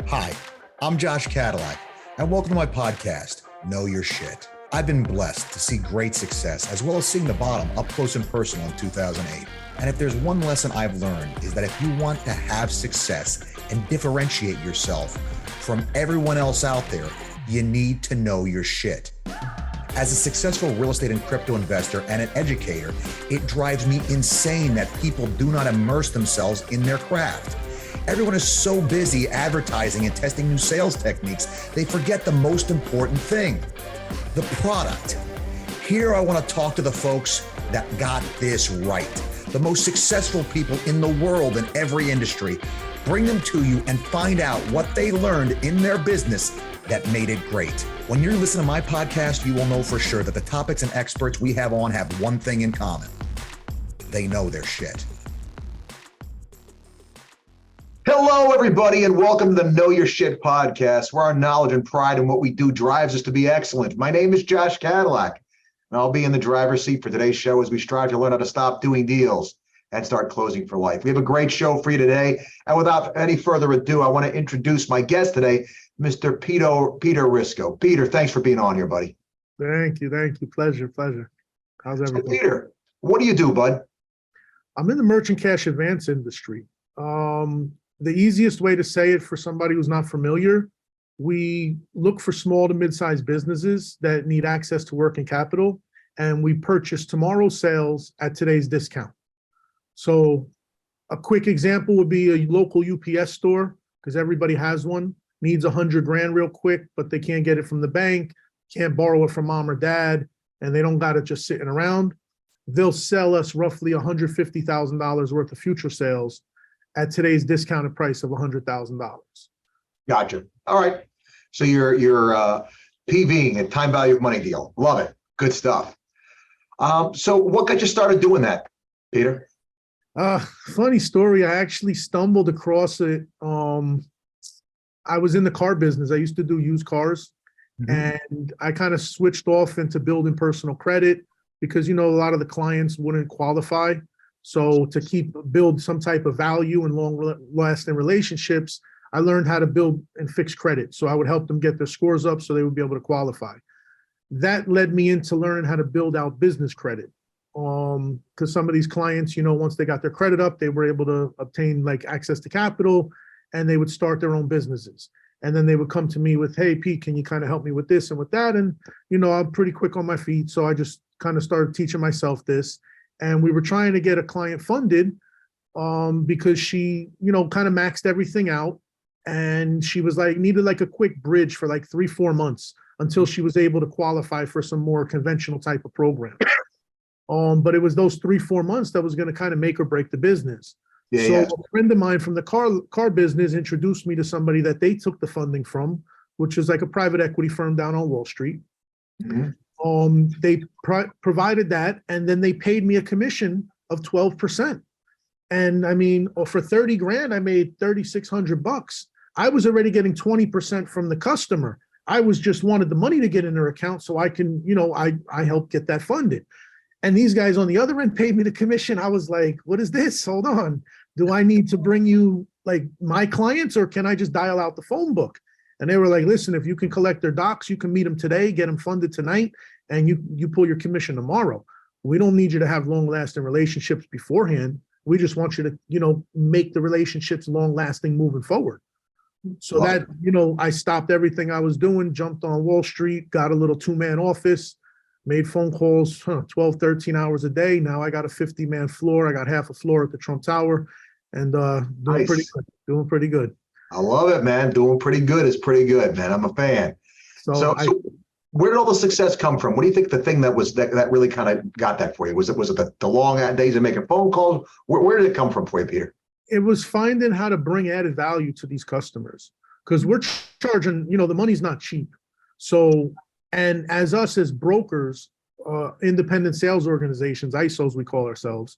Hi, I'm Josh Cadillac, and welcome to my podcast, Know Your Shit. I've been blessed to see great success, as well as seeing the bottom up close and personal in 2008. And if there's one lesson I've learned, is that if you want to have success and differentiate yourself from everyone else out there, you need to know your shit. As a successful real estate and crypto investor and an educator, it drives me insane that people do not immerse themselves in their craft. Everyone is so busy advertising and testing new sales techniques, they forget the most important thing, the product. Here I want to talk to the folks that got this right, the most successful people in the world in every industry. Bring them to you and find out what they learned in their business that made it great. When you listen to my podcast, you will know for sure that the topics and experts we have on have one thing in common. They know their shit. Hello, everybody, and welcome to the Know Your Shit podcast, where our knowledge and pride in what we do drives us to be excellent. My name is Josh Cadillac, and I'll be in the driver's seat for today's show as we strive to learn how to stop doing deals and start closing for life. We have a great show for you today, and without any further ado, I want to introduce my guest today, Mr. Peter Risko. Peter, thanks for being on here, buddy. Thank you. Pleasure. How's everything? So, Peter, what do you do, bud? I'm in the merchant cash advance industry. The easiest way to say it for somebody who's not familiar, we look for small to mid-sized businesses that need access to working capital, and we purchase tomorrow's sales at today's discount. So a quick example would be a local UPS store, because everybody has one, needs $100,000 real quick, but they can't get it from the bank, can't borrow it from mom or dad, and they don't got it just sitting around. They'll sell us roughly $150,000 worth of future sales at today's discounted price of $100,000. Gotcha. All right. So you're PVing a time value of money deal. Love it. Good stuff. So what got you started doing that, Peter? Funny story. I actually stumbled across it. I was in the car business. I used to do used cars, and I kind of switched off into building personal credit because, a lot of the clients wouldn't qualify. So to build some type of value and long-lasting relationships, I learned how to build and fix credit. So I would help them get their scores up so they would be able to qualify. That led me into learning how to build out business credit. Because some of these clients, once they got their credit up, they were able to obtain access to capital, and they would start their own businesses. And then they would come to me with, hey, Pete, can you kind of help me with this and with that? And, I'm pretty quick on my feet. So I just kind of started teaching myself this. And we were trying to get a client funded because she, kind of maxed everything out. And she was needed a quick bridge for 3-4 months until she was able to qualify for some more conventional type of program. But it was those 3-4 months that was going to kind of make or break the business. A friend of mine from the car business introduced me to somebody that they took the funding from, which was a private equity firm down on Wall Street. Mm-hmm. They provided that, and then they paid me a commission of 12%. And I mean, for $30,000, I made $3,600. I was already getting 20% from the customer. I was just wanted the money to get in their account so I can, I helped get that funded. And these guys on the other end paid me the commission. I was like, what is this? Hold on. Do I need to bring you my clients, or can I just dial out the phone book? And they were like, listen, if you can collect their docs, you can meet them today, get them funded tonight, and you pull your commission tomorrow. We don't need you to have long-lasting relationships beforehand. We just want you to, make the relationships long-lasting moving forward. So that, I stopped everything I was doing, jumped on Wall Street, got a little 2-man office, made phone calls 12, 13 hours a day. Now I got a 50-man floor. I got half a floor at the Trump Tower, and doing pretty good. I love it, man. Doing pretty good is pretty good, man. I'm a fan. So where did all the success come from? What do you think the thing that really kind of got that for you? Was it the long days of making phone calls? Where did it come from for you, Peter? It was finding how to bring added value to these customers, because we're charging, the money's not cheap. So, and as brokers, independent sales organizations, ISOs, we call ourselves,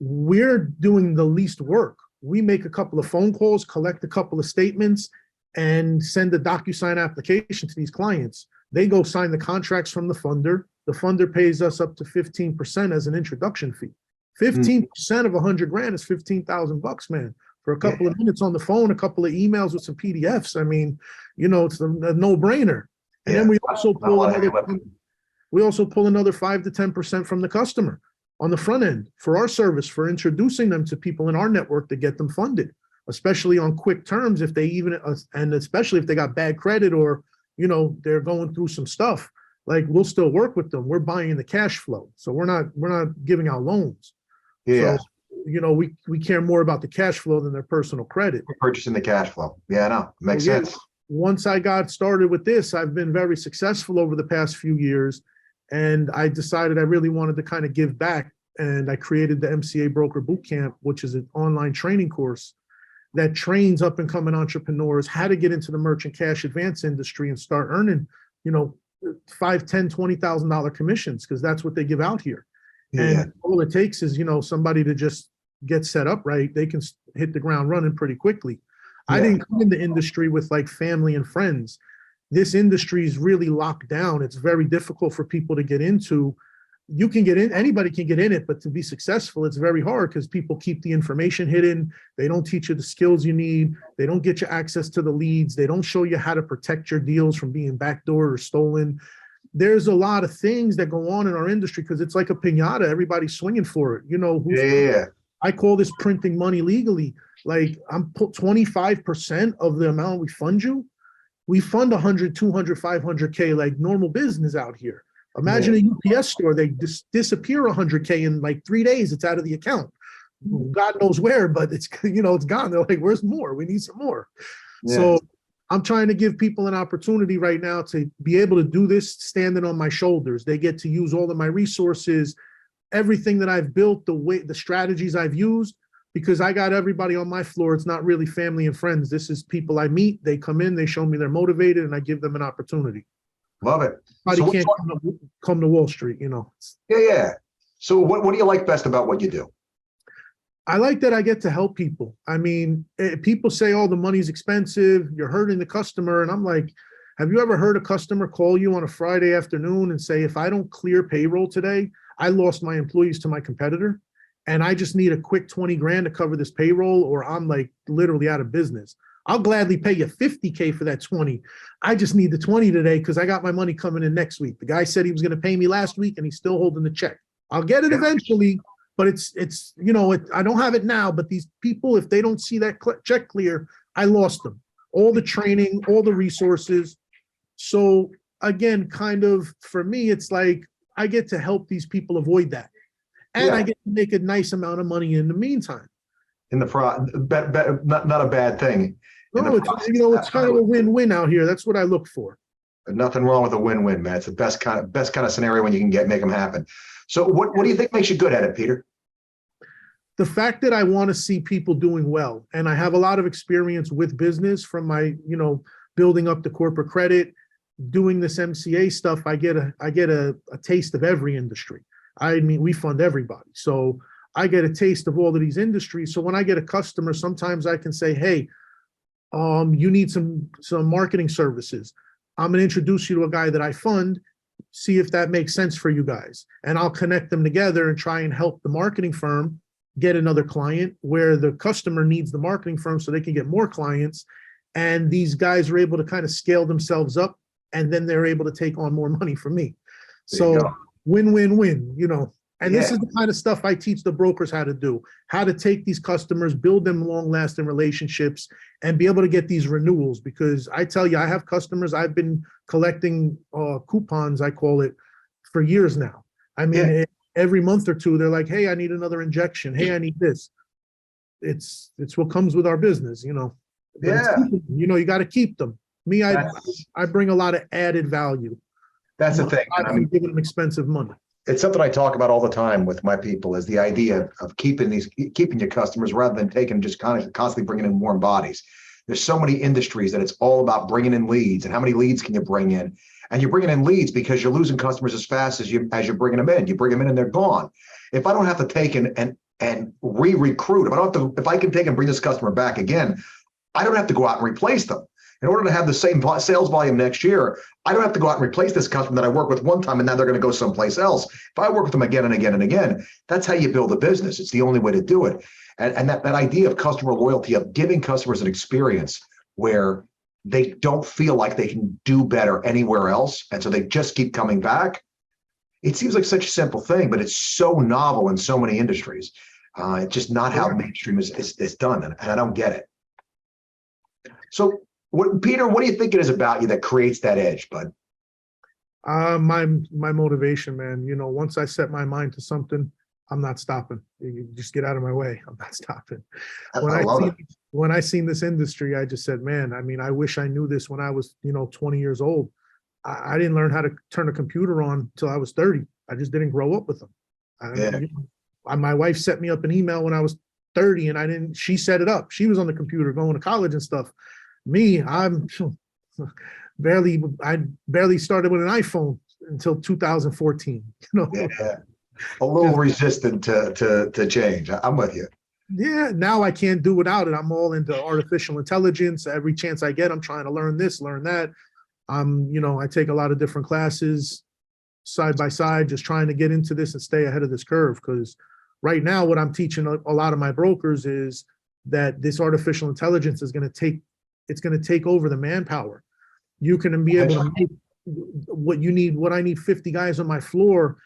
we're doing the least work. We make a couple of phone calls, collect a couple of statements, and send a DocuSign application to these clients. They go sign the contracts from the funder. The funder pays us up to 15% as an introduction fee. 15% of $100,000 is $15,000, man. for a couple of minutes on the phone, a couple of emails with some PDFs. I mean, it's a no-brainer. And then we also pull another 5 to 10% from the customer on the front end for our service, for introducing them to people in our network to get them funded, especially on quick terms, if they even, and especially if they got bad credit or, they're going through some stuff, like we'll still work with them. We're buying the cash flow. So we're not giving out loans. Yeah. So, we care more about the cash flow than their personal credit. We're purchasing the cash flow. Yeah, no, makes sense. Once I got started with this, I've been very successful over the past few years. And I decided I really wanted to kind of give back. And I created the MCA Broker Bootcamp, which is an online training course that trains up and coming entrepreneurs how to get into the merchant cash advance industry and start earning, $5, $10, $20,000 commissions, because that's what they give out here. Yeah. And all it takes is, somebody to just get set up right. They can hit the ground running pretty quickly. I didn't come in the industry with like family and friends. This industry is really locked down. It's very difficult for people to get into. You can get in, anybody can get in it, but to be successful, it's very hard because people keep the information hidden. They don't teach you the skills you need. They don't get you access to the leads. They don't show you how to protect your deals from being backdoored or stolen. There's a lot of things that go on in our industry because it's like a piñata. Everybody's swinging for it. I call this printing money legally. Like I'm put 25% of the amount we fund you. We fund 100, 200, 500K like normal business out here. Imagine a UPS store, they disappear 100K in like 3 days. It's out of the account. God knows where, but it's, it's gone. They're like, where's more? We need some more. Yeah. So I'm trying to give people an opportunity right now to be able to do this standing on my shoulders. They get to use all of my resources, everything that I've built, the strategies I've used, because I got everybody on my floor. It's not really family and friends. This is people I meet. They come in, they show me they're motivated, and I give them an opportunity. Love it. So can't come to Wall Street, Yeah. So what do you like best about what you do? I like that I get to help people. I mean, people say, oh, the money's expensive, you're hurting the customer. And I'm like, have you ever heard a customer call you on a Friday afternoon and say, if I don't clear payroll today, I lost my employees to my competitor, and I just need a quick 20 grand to cover this payroll, or I'm like literally out of business. I'll gladly pay you 50K for that 20. I just need the 20 today because I got my money coming in next week. The guy said he was going to pay me last week and he's still holding the check. I'll get it eventually, but I don't have it now. But these people, if they don't see that check clear, I lost them. All the training, all the resources. So again, kind of for me, it's like I get to help these people avoid that. And I get to make a nice amount of money in the meantime. In the not a bad thing. No, it's kind of a win-win out here. That's what I look for. Nothing wrong with a win-win, man. It's the best kind of scenario when you can make them happen. So what do you think makes you good at it, Peter? The fact that I want to see people doing well, and I have a lot of experience with business from my, building up the corporate credit, doing this MCA stuff. I get a taste of every industry. I mean, we fund everybody, so I get a taste of all of these industries. So when I get a customer, sometimes I can say, hey, you need some marketing services. I'm going to introduce you to a guy that I fund, see if that makes sense for you guys. And I'll connect them together and try and help the marketing firm get another client where the customer needs the marketing firm so they can get more clients. And these guys are able to kind of scale themselves up, and then they're able to take on more money from me. So win-win-win, And this is the kind of stuff I teach the brokers how to do, how to take these customers, build them long-lasting relationships, and be able to get these renewals. Because I tell you, I have customers, I've been collecting coupons, I call it, for years now. I mean, every month or two, they're like, hey, I need another injection. Hey, I need this. It's what comes with our business, you got to keep them. Me, I bring a lot of added value. That's the thing. I'm giving them expensive money. It's something I talk about all the time with my people, is the idea of keeping your customers rather than just constantly bringing in warm bodies. There's so many industries that it's all about bringing in leads, and how many leads can you bring in? And you're bringing in leads because you're losing customers as fast as you're bringing them in. You bring them in and they're gone. If I don't have to take and re-recruit, if I can take and bring this customer back again, I don't have to go out and replace them. In order to have the same sales volume next year, I don't have to go out and replace this customer that I worked with one time and now they're going to go someplace else. If I work with them again and again and again, that's how you build a business. It's the only way to do it. And that idea of customer loyalty, of giving customers an experience where they don't feel like they can do better anywhere else, and so they just keep coming back. It seems like such a simple thing, but it's so novel in so many industries. It's just not how mainstream is done, and I don't get it. So, Peter, what do you think it is about you that creates that edge, bud? My motivation, man. You know, once I set my mind to something, I'm not stopping. You just get out of my way. I'm not stopping. When I seen this industry, I just said, man, I mean, I wish I knew this when I was, 20 years old. I didn't learn how to turn a computer on until I was 30. I just didn't grow up with them. My wife set me up an email when I was 30 and she set it up. She was on the computer going to college and stuff. Me, I barely started with an iPhone until 2014. Yeah. A little resistant to change. I'm with you. Yeah, now I can't do without it. I'm all into artificial intelligence. Every chance I get, I'm trying to learn this, learn that. I take a lot of different classes side by side, just trying to get into this and stay ahead of this curve. Because right now, what I'm teaching a lot of my brokers is that this artificial intelligence is going to take over the manpower. You can be able to make what I need 50 guys on my floor.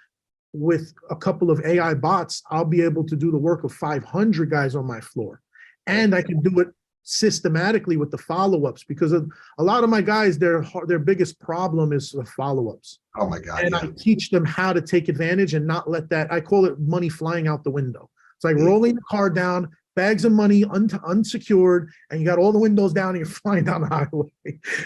With a couple of AI bots, I'll be able to do the work of 500 guys on my floor. And I can do it systematically with the follow-ups, because a lot of my guys, their biggest problem is the follow-ups. Oh my God. And I teach them how to take advantage and not let that, I call it money flying out the window. It's like rolling the car down, bags of money unsecured, and you got all the windows down and you're flying down the highway.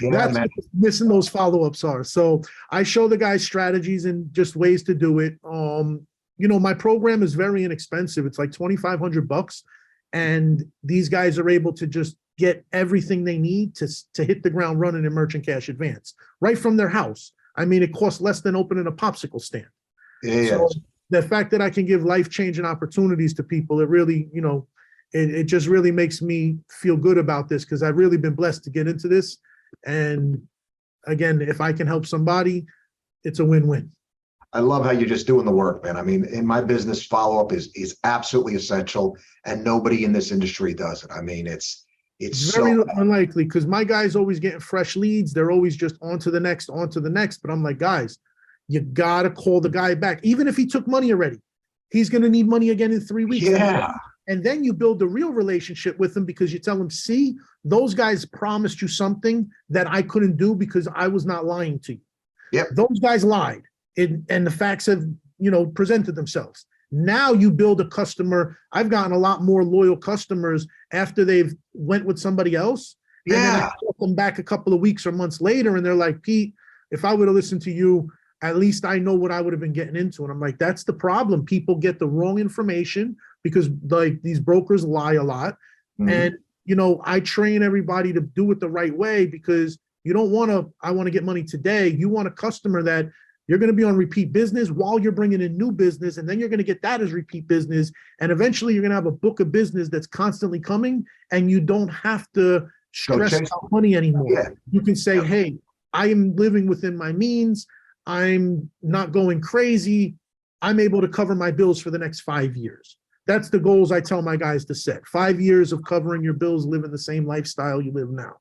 That's what missing those follow-ups are. So I show the guys strategies and just ways to do it. My program is very inexpensive. It's like $2,500, and these guys are able to just get everything they need to hit the ground running in merchant cash advance right from their house. I mean, it costs less than opening a popsicle stand. Yeah. So the fact that I can give life-changing opportunities to people, it really, it just really makes me feel good about this, because I've really been blessed to get into this. And again, if I can help somebody, it's a win-win. I love how you're just doing the work, man. I mean, in my business, follow-up is absolutely essential, and nobody in this industry does it. I mean, it's very unlikely, because my guys always getting fresh leads. They're always just on to the next. But I'm like, guys, you got to call the guy back. Even if he took money already, he's going to need money again in 3 weeks. Yeah. And then you build a real relationship with them, because you tell them, see, those guys promised you something that I couldn't do because I was not lying to you. Yep. Those guys lied, and the facts have, presented themselves. Now you build a customer. I've gotten a lot more loyal customers after they've went with somebody else. Yeah. And then I call them back a couple of weeks or months later, and they're like, Pete, if I would have listened to you, at least I know what I would have been getting into. And I'm like, that's the problem. People get the wrong information, because like these brokers lie a lot. Mm-hmm. And, I train everybody to do it the right way, because you don't I want to get money today. You want a customer that you're going to be on repeat business while you're bringing in new business. And then you're going to get that as repeat business. And eventually you're going to have a book of business that's constantly coming, and you don't have to stress out money anymore. Yeah. You can say, hey, I am living within my means. I'm not going crazy. I'm able to cover my bills for the next 5 years. That's the goals I tell my guys to set. 5 years of covering your bills, living the same lifestyle you live now.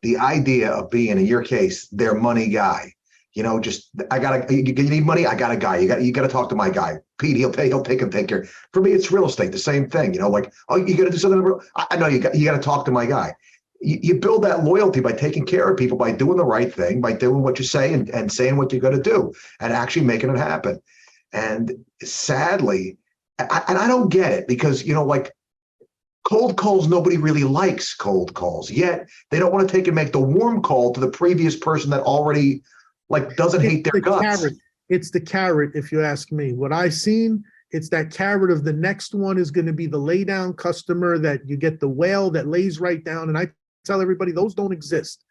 The idea of being, in your case, their money guy. You need money. I got a guy. You got to talk to my guy, Pete. He'll take and take care. For me, it's real estate. The same thing. Like, oh, you got to do something. I know you got to talk to my guy. You build that loyalty by taking care of people, by doing the right thing, by doing what you say and saying what you're going to do, and actually making it happen. And sadly, I don't get it, because, like, cold calls, nobody really likes cold calls, yet they don't want to take and make the warm call to the previous person that already, like, doesn't hate their guts. It's the carrot, if you ask me. What I've seen, it's that carrot of the next one is going to be the lay down customer, that you get the whale that lays right down. And I tell everybody, those don't exist.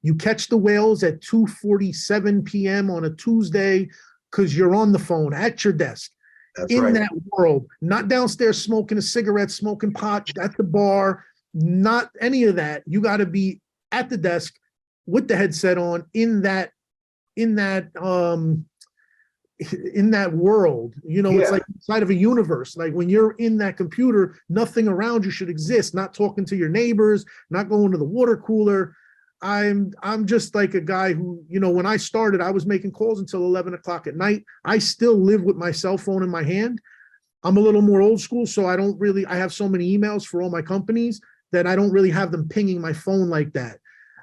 You catch the whales at 2:47 p.m. on a Tuesday, because you're on the phone at your desk. That's in right. That world, not downstairs smoking a cigarette, smoking pot at the bar, not any of that. You got to be at the desk with the headset on in that world. It's like inside of a universe. Like when you're in that computer, nothing around you should exist, not talking to your neighbors, not going to the water cooler. I'm just like a guy who, when I started, I was making calls until 11 o'clock at night. I still live with my cell phone in my hand. I'm a little more old school, so I have so many emails for all my companies that I don't really have them pinging my phone like that.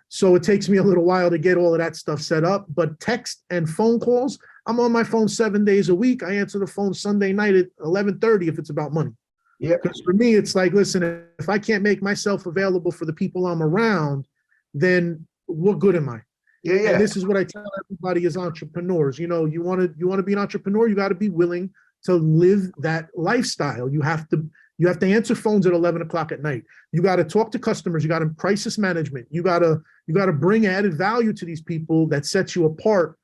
So it takes me a little while to get all of that stuff set up. But text and phone calls, I'm on my phone 7 days a week. I answer the phone Sunday night at 11:30 if it's about money. Yeah. Because for me, it's like, listen, if I can't make myself available for the people I'm around, then what good am I? Yeah. And this is what I tell everybody as entrepreneurs. You want to be an entrepreneur, you got to be willing to live that lifestyle. You have to answer phones at 11 o'clock at night. You got to talk to customers. You got to crisis management. You got to bring added value to these people that sets you apart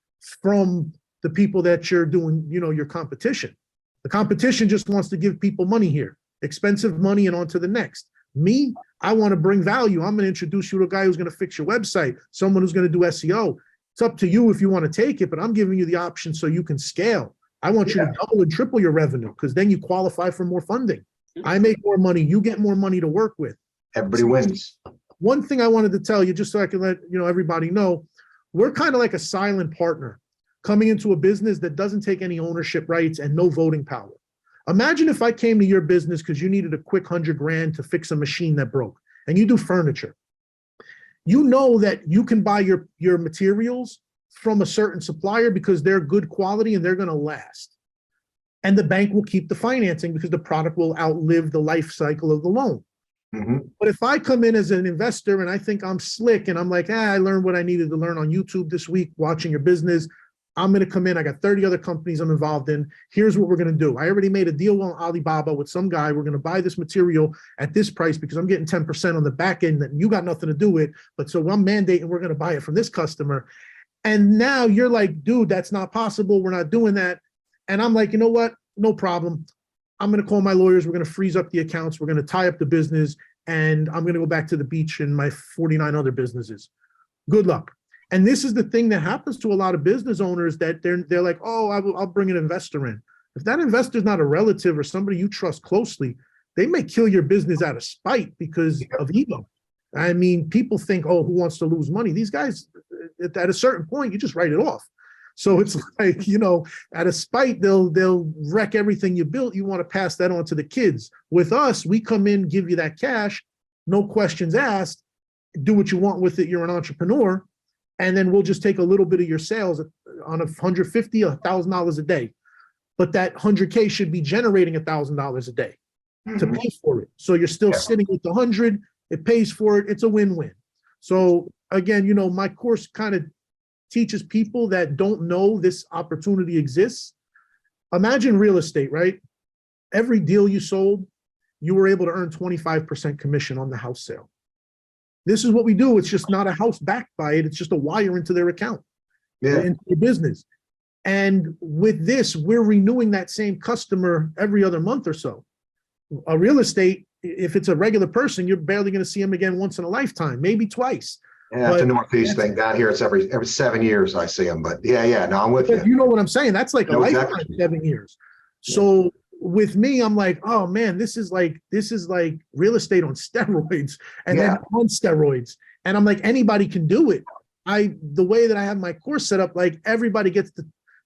from the people that you're doing, your competition. The competition just wants to give people money here, expensive money, and on to the next. Me, I want to bring value. I'm going to introduce you to a guy who's going to fix your website, someone who's going to do SEO. It's up to you if you want to take it, but I'm giving you the option so you can scale. I want you to double and triple your revenue, because then you qualify for more funding. I make more money. You get more money to work with. Everybody wins. One thing I wanted to tell you, just so I can let everybody know, we're kind of like a silent partner coming into a business that doesn't take any ownership rights and no voting power. Imagine if I came to your business because you needed a quick $100,000 to fix a machine that broke, and you do furniture. You know that you can buy your materials from a certain supplier because they're good quality and they're going to last. And the bank will keep the financing because the product will outlive the life cycle of the loan. Mm-hmm. But if I come in as an investor and I think I'm slick and I'm like, I learned what I needed to learn on YouTube this week, watching your business, I'm going to come in. I got 30 other companies I'm involved in. Here's what we're going to do. I already made a deal on Alibaba with some guy. We're going to buy this material at this price because I'm getting 10% on the back end that you got nothing to do with. But so I'm mandating we're going to buy it from this customer. And now you're like, dude, that's not possible. We're not doing that. And I'm like, you know what? No problem. I'm going to call my lawyers. We're going to freeze up the accounts. We're going to tie up the business. And I'm going to go back to the beach in my 49 other businesses. Good luck. And this is the thing that happens to a lot of business owners, that they're like, oh, I'll bring an investor in. If that investor is not a relative or somebody you trust closely, they may kill your business out of spite because of ego. I mean, people think, oh, who wants to lose money? These guys, at a certain point, you just write it off. So it's like, out of spite, they'll wreck everything you built. You want to pass that on to the kids. With us, we come in, give you that cash, no questions asked, do what you want with it. You're an entrepreneur. And then we'll just take a little bit of your sales on $150, $1,000 a day. But that 100K should be generating $1,000 a day to pay for it. So you're still sitting with the 100, it pays for it. It's a win-win. So again, my course kind of teaches people that don't know this opportunity exists. Imagine real estate, right? Every deal you sold, you were able to earn 25% commission on the house sale. This is what we do. It's just not a house backed by it. It's just a wire into their account, into their business. And with this, we're renewing that same customer every other month or so. A real estate, if it's a regular person, you're barely going to see them again once in a lifetime, maybe twice. Yeah, that's a Northeast thing. Down here, it's every 7 years I see them. But no, I'm with you. You know what I'm saying? That's like a lifetime, exactly. 7 years. So with me, I'm like, oh man, this is like real estate on steroids, and then on steroids. And I'm like, anybody can do it. The way that I have my course set up, like everybody gets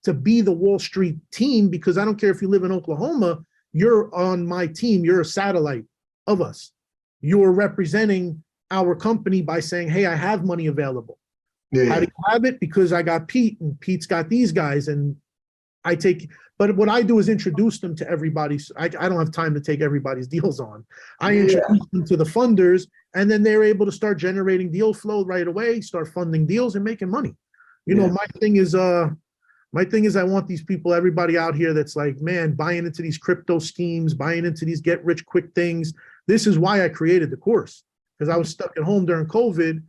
to be the Wall Street team, because I don't care if you live in Oklahoma, you're on my team. You're a satellite of us. You're representing our company by saying, hey, I have money available. How do you have it? Because I got Pete, and Pete's got these guys, and but what I do is introduce them to everybody. I don't have time to take everybody's deals on. I introduce them to the funders, and then they're able to start generating deal flow right away, start funding deals and making money. My thing is I want these people, everybody out here that's like, man, buying into these crypto schemes, buying into these get rich quick things. This is why I created the course, because I was stuck at home during COVID,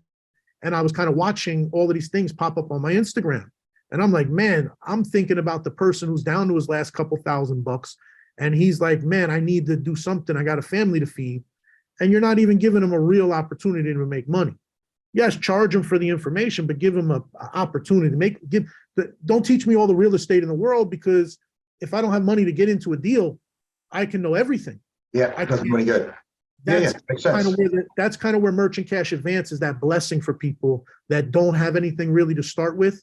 and I was kind of watching all of these things pop up on my Instagram. And I'm like, man, I'm thinking about the person who's down to his last couple $1,000 bucks. And he's like, man, I need to do something. I got a family to feed. and you're not even giving them a real opportunity to make money. Yes, charge them for the information, but give them an opportunity to don't teach me all the real estate in the world, because if I don't have money to get into a deal, I can know everything. Yeah, it doesn't do any good. That's makes sense. That's kind of where Merchant Cash Advance is that blessing for people that don't have anything really to start with,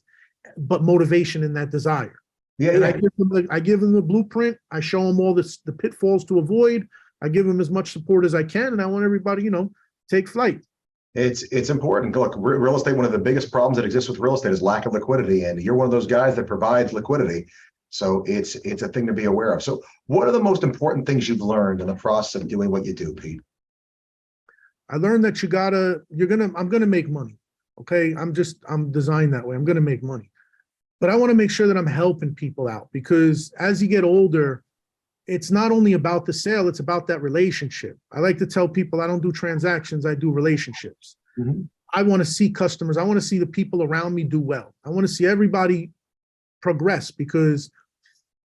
but motivation and that desire. And I give them the blueprint. I show them all the pitfalls to avoid. I give them as much support as I can, and I want everybody, take flight. It's important. Look, real estate, one of the biggest problems that exists with real estate is lack of liquidity, and you're one of those guys that provides liquidity. So it's a thing to be aware of. So what are the most important things you've learned in the process of doing what you do, Pete? I learned that I'm gonna make money. Okay. I'm designed that way. I'm gonna make money. But I want to make sure that I'm helping people out, because as you get older, it's not only about the sale, it's about that relationship. I like to tell people I don't do transactions, I do relationships. Mm-hmm. I want to see customers. I want to see the people around me do well. I want to see everybody progress, because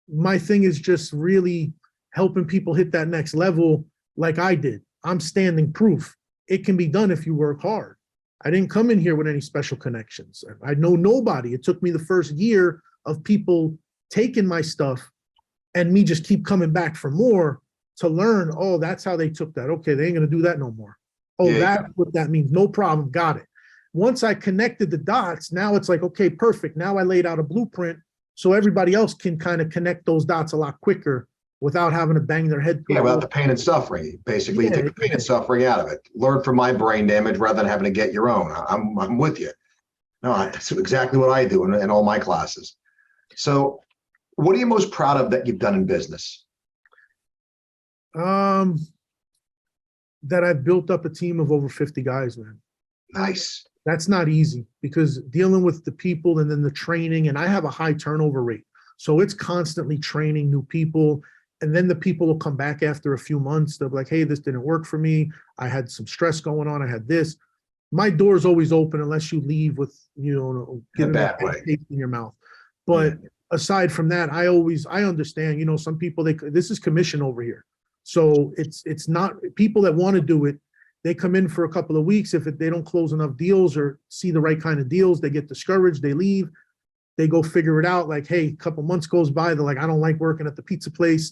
my thing is just really helping people hit that next level like I did. I'm standing proof. It can be done if you work hard. I didn't come in here with any special connections. I know nobody. It took me the first year of people taking my stuff and me just keep coming back for more to learn, oh, that's how they took that. Okay, they ain't gonna do that no more. Oh, that's what that means. No problem, got it. Once I connected the dots, now it's like, okay, perfect. Now I laid out a blueprint so everybody else can kind of connect those dots a lot quicker without having to bang their head. Without the pain and suffering. Basically, you take the pain and suffering out of it. Learn from my brain damage rather than having to get your own. I'm with you. No, that's exactly what I do in all my classes. So what are you most proud of that you've done in business? That I've built up a team of over 50 guys, man. Nice. That's not easy, because dealing with the people and then the training, and I have a high turnover rate. So it's constantly training new people. And then the people will come back after a few months. They'll be like, hey, this didn't work for me. I had some stress going on. I had this. My door is always open unless you leave with, getting a taste in your mouth. But aside from that, I understand, some people, this is commission over here. So it's not people that want to do it. They come in for a couple of weeks. If they don't close enough deals or see the right kind of deals, they get discouraged, they leave, they go figure it out. Like, hey, a couple months goes by, they're like, I don't like working at the pizza place.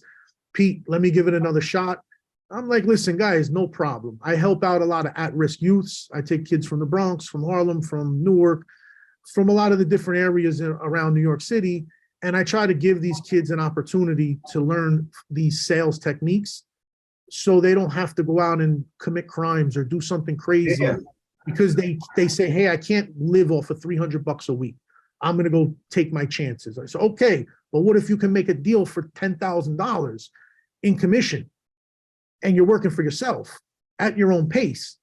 Pete, let me give it another shot. I'm like, listen, guys, no problem. I help out a lot of at-risk youths. I take kids from the Bronx, from Harlem, from Newark, from a lot of the different areas around New York City. And I try to give these kids an opportunity to learn these sales techniques so they don't have to go out and commit crimes or do something crazy because they say, hey, I can't live off of $300 a week. I'm going to go take my chances. I said, okay, but what if you can make a deal for $10,000 in commission and you're working for yourself at your own pace?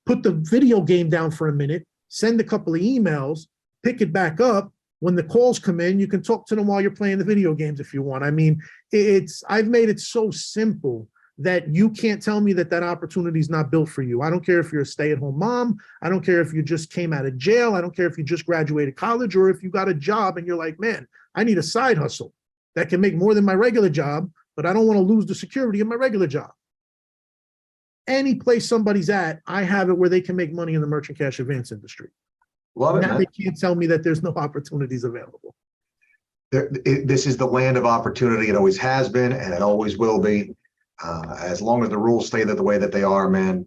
Put the video game down for a minute, send a couple of emails, pick it back up. When the calls come in, you can talk to them while you're playing the video games if you want. I mean, I've made it so simple that you can't tell me that opportunity is not built for you. I don't care if you're a stay-at-home mom. I don't care if you just came out of jail. I don't care if you just graduated college or if you got a job and you're like, man, I need a side hustle that can make more than my regular job, but I don't want to lose the security of my regular job. Any place somebody's at, I have it where they can make money in the merchant cash advance industry. Love it, now man. They can't tell me that there's no opportunities available. This is the land of opportunity. It always has been, and it always will be. As long as the rules stay the way that they are, man,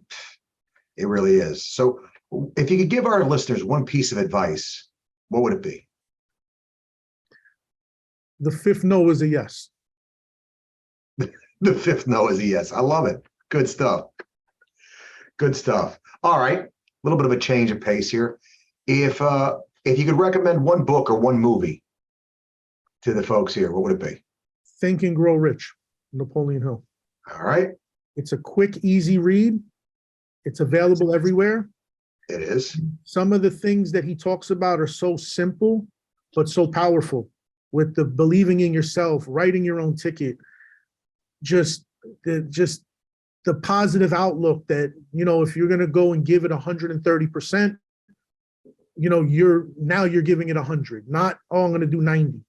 it really is. So if you could give our listeners one piece of advice, what would it be? The fifth no is a yes. The fifth no is a yes. I love it. Good stuff. Good stuff. All right. A little bit of a change of pace here. If you could recommend one book or one movie to the folks here, what would it be? Think and Grow Rich, Napoleon Hill. All right. It's a quick, easy read. It's available everywhere. It is. Some of the things that he talks about are so simple, but so powerful, with the believing in yourself, writing your own ticket, just the positive outlook that, if you're going to go and give it 130%, you're giving it 100, not, oh, I'm going to do 90.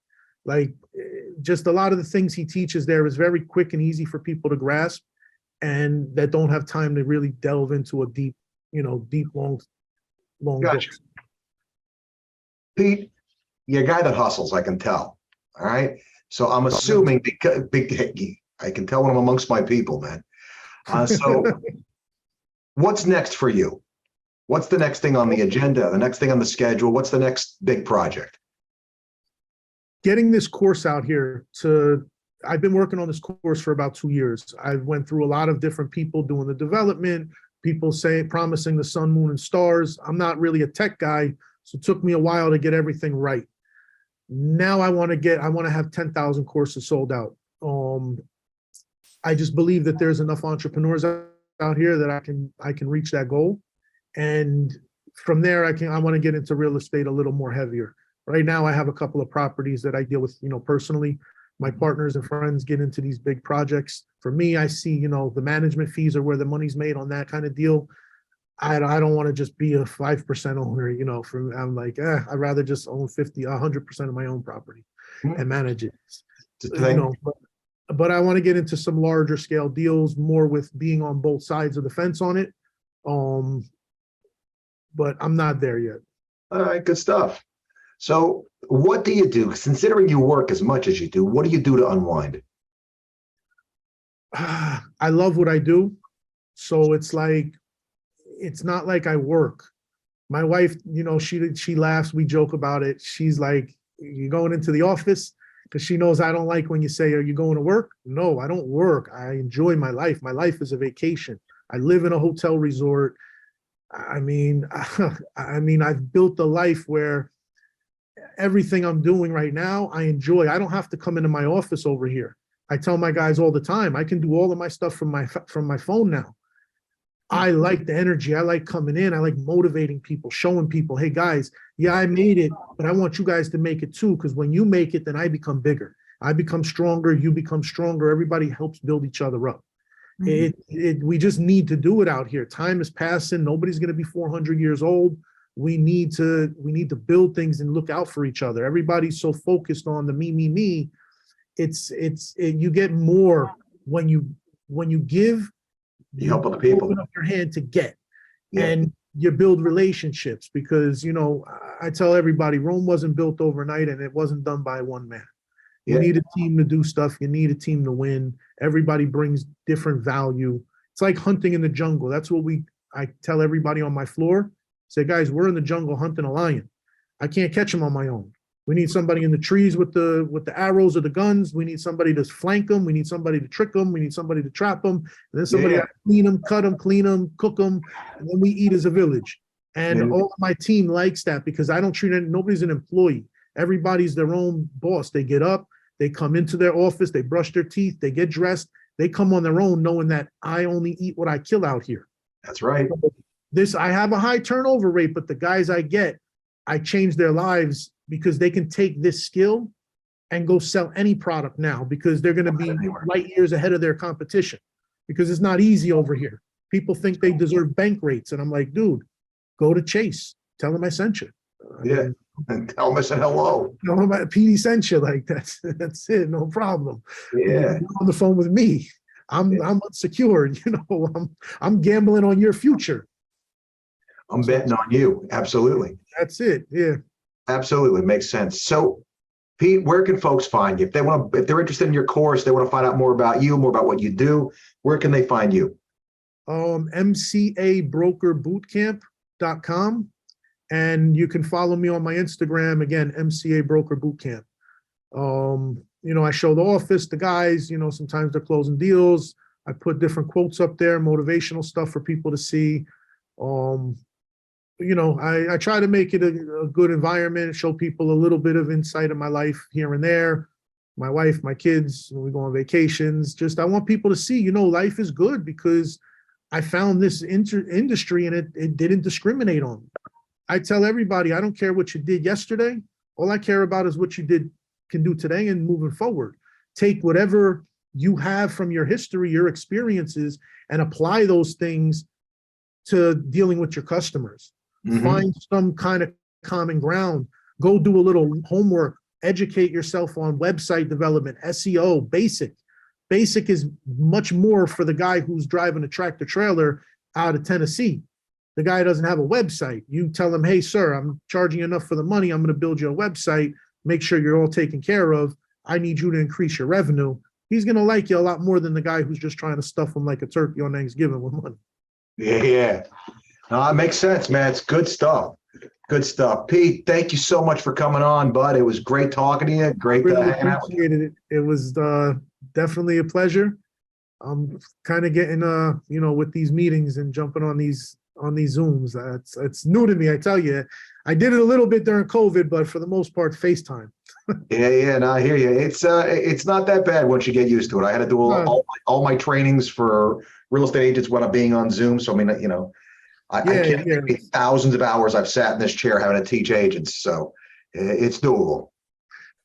Like, just a lot of the things he teaches there is very quick and easy for people to grasp. and that don't have time to really delve into a deep, long Gotcha. books. Pete, you're a guy that hustles, I can tell. All right. So I'm assuming because I can tell when I'm amongst my people, man. So what's next for you? What's the next thing on the agenda? The next thing on the schedule? What's the next big project? Getting this course out here I've been working on this course for about 2 years. I went through a lot of different people doing the development, people promising the sun, moon, and stars. I'm not really a tech guy, so it took me a while to get everything right. Now I want to have 10,000 courses sold out. I just believe that there's enough entrepreneurs out here that I can reach that goal. And from there, I want to get into real estate a little more heavier. Right now, I have a couple of properties that I deal with, personally. My partners and friends get into these big projects. For me, I see, the management fees are where the money's made on that kind of deal. I don't want to just be a 5% owner, I'm like, I'd rather just own 100% of my own property and manage it. But I want to get into some larger scale deals, more with being on both sides of the fence on it. But I'm not there yet. All right, good stuff. So what do you do? Considering you work as much as you do, what do you do to unwind? I love what I do. So it's not like I work. My wife, she laughs, we joke about it. She's like, "You going into the office?" Because she knows I don't like when you say, "Are you going to work?" No, I don't work. I enjoy my life. My life is a vacation. I live in a hotel resort. I've built a life where everything I'm doing right now, I enjoy. I don't have to come into my office over here. I tell my guys all the time, I can do all of my stuff from my phone now. I like the energy. I like coming in. I like motivating people, showing people, hey guys, yeah, I made it, but I want you guys to make it too. Because when you make it, then I become bigger. I become stronger. You become stronger. Everybody helps build each other up. We just need to do it out here. Time is passing. Nobody's going to be 400 years old. We need to build things and look out for each other. Everybody's so focused on the me. You get more when you give. You help other people. Open up your hand to get, Yeah. and you build relationships because I tell everybody Rome wasn't built overnight and it wasn't done by one man. You need a team to do stuff. You need a team to win. Everybody brings different value. It's like hunting in the jungle. That's what I tell everybody on my floor. Say, guys, we're in the jungle hunting a lion. I can't catch him on my own. We need somebody in the trees with the arrows or the guns. We need somebody to flank them. We need somebody to trick them. We need somebody to trap them. And then somebody to clean them, cut them, clean them, cook them. And then we eat as a village. And all of my team likes that because I don't treat nobody's an employee. Everybody's their own boss. They get up, they come into their office, they brush their teeth, they get dressed, they come on their own knowing that I only eat what I kill out here. That's right. I have a high turnover rate, but the guys I change their lives because they can take this skill and go sell any product now because they're going to be light years ahead of their competition because it's not easy over here. People think they deserve bank rates. And I'm like, dude, go to Chase. Tell them I sent you. And tell them I said hello. Tell them PD sent you. Like that's it. No problem. Yeah. You're on the phone with me. I'm unsecured. I'm gambling on your future. I'm betting on you. Absolutely. That's it. Yeah. Absolutely. Makes sense. So Pete, where can folks find you? If they're interested in your course, they want to find out more about you, more about what you do, where can they find you? MCABrokerBootcamp.com. And you can follow me on my Instagram, again, MCA Broker Bootcamp. I show the office, the guys, sometimes they're closing deals. I put different quotes up there, motivational stuff for people to see. I try to make it a good environment, show people a little bit of insight of my life here and there. My wife, my kids, when we go on vacations, I want people to see, life is good because I found this industry and it didn't discriminate on me. I tell everybody, I don't care what you did yesterday. All I care about is what you can do today and moving forward. Take whatever you have from your history, your experiences, and apply those things to dealing with your customers. Mm-hmm. Find some kind of common ground. Go do a little homework. Educate yourself on website development, SEO, basic. basic is much more for the guy who's driving a tractor trailer out of Tennessee. The guy doesn't have a website. You tell him, hey, sir, I'm charging enough for the money. I'm going to build you a website. Make sure you're all taken care of. I need you to increase your revenue. He's going to like you a lot more than the guy who's just trying to stuff him like a turkey on Thanksgiving with money. Yeah. No, it makes sense, man. It's good stuff. Good stuff. Pete, thank you so much for coming on, bud. It was great talking to you. Great Really hanging out with you. appreciated it. It was definitely a pleasure. I'm kind of getting with these meetings and jumping on these Zooms. It's new to me, I tell you. I did it a little bit during COVID, but for the most part, FaceTime. Yeah, no, I hear you. It's not that bad once you get used to it. I had to do all my trainings for real estate agents when I'm being on Zoom. So I mean, I can't think of thousands of hours I've sat in this chair having to teach agents. So it's doable.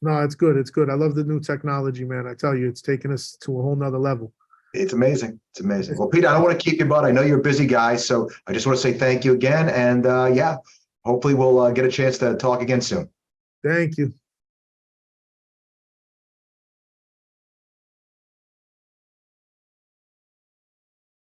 No, it's good. It's good. I love the new technology, man. I tell you, it's taken us to a whole nother level. It's amazing. It's amazing. Well, Pete, I don't want to keep you, bud. I know you're a busy guy. So I just want to say thank you again. And hopefully we'll get a chance to talk again soon. Thank you.